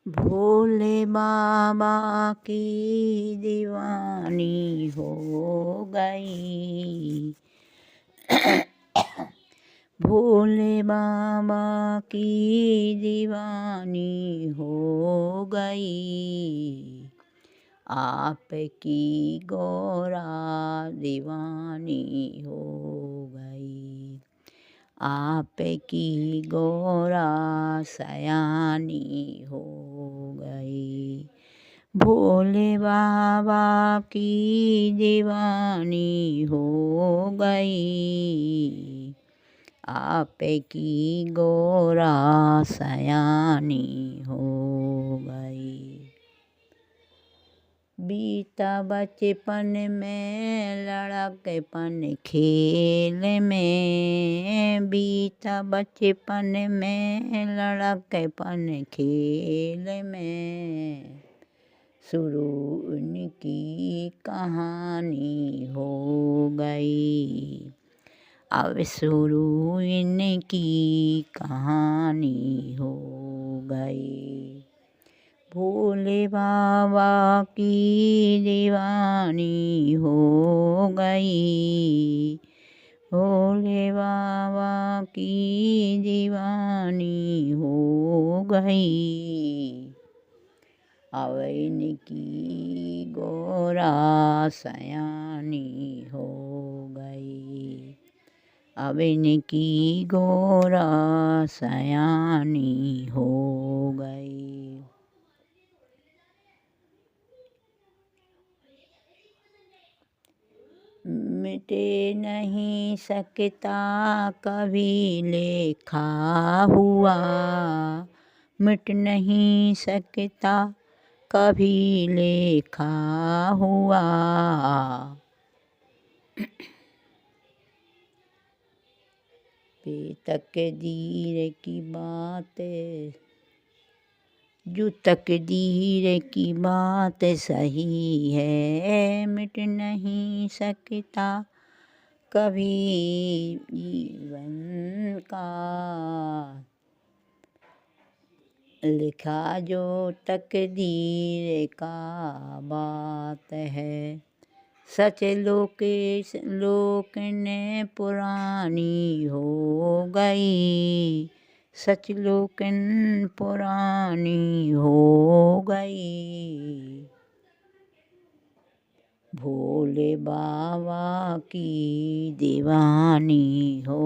भोले बाबा की दीवानी हो गई। भोले बाबा की दीवानी हो गई। आपकी गोरा दीवानी हो गई। आपकी गोरा सयानी हो गई। भोले बाबा की दीवानी हो गई। आपकी गोरा सयानी हो गई। बीता बचपन में लड़कपन खेल में। बीता बचपन में लड़कपन खेल में। शुरू उनकी कहानी हो गई। अब शुरू इनकी कहानी हो गई। भोले बाबा की दीवानी हो गई। भोले बाबा की दीवानी हो गई। अब इनकी गोरा सयानी हो गई। अब इनकी गोरा सयानी हो गई। मिटे नहीं सकता कभी लेखा हुआ। मिट नहीं सकता कभी लेखा हुआ। तकदीर की बात जो तकदीर की बात सही है। मिट नहीं सकता कभी जीवन का। लिखा जो तकदीर का बात है। सच लोक ने पुरानी हो गई। सच लोकन पुरानी हो गई। भोले बाबा की दीवानी हो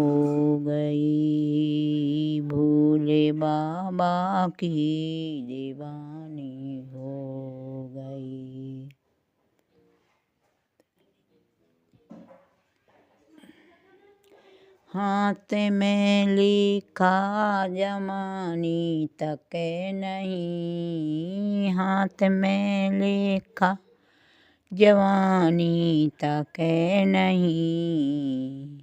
गई। भोले बाबा की दीवानी हो गई। हाथ में लिखा जमानी तक नहीं। हाथ में लिखा जवानी तक नहीं।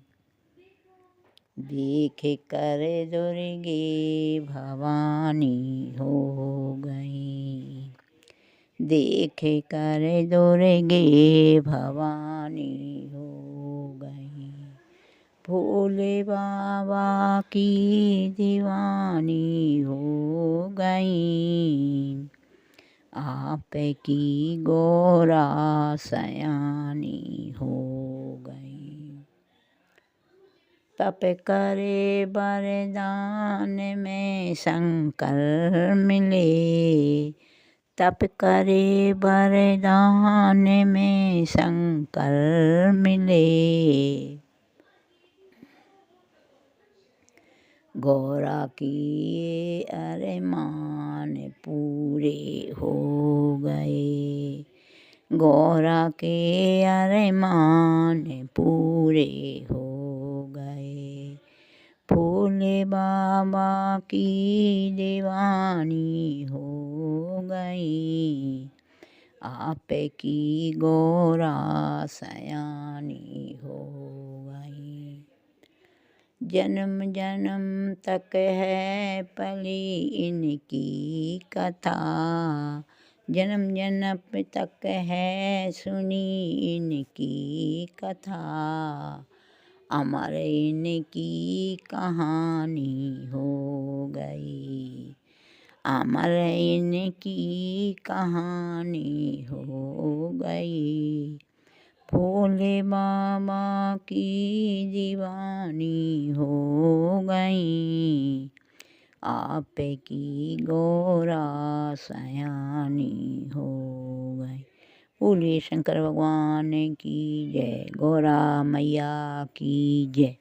देख कर दुर्गे भवानी हो गई। देख कर दुर्गे भवानी हो गई। भोले बाबा की दीवानी हो गई। आपकी गोरा सयानी हो गई। तप करे वरदान में शंकर मिले। तप करे वरदान में शंकर मिले। गौरा की अरमान पूरे हो गए। गौरा के अरमान पूरे हो गए। भोले बाबा की दीवानी हो गई। आपकी गोरा सयानी हो गई। जन्म जन्म तक है पली इनकी कथा। जन्म जन्म तक है सुनी इनकी कथा। अमर इनकी कहानी हो गई। अमर इनकी कहानी हो गई। भोले बाबा की दीवानी हो गई। आपकी गौरा सयानी हो गई। बोलिए शंकर भगवान की जय। गौरा मैया की जय।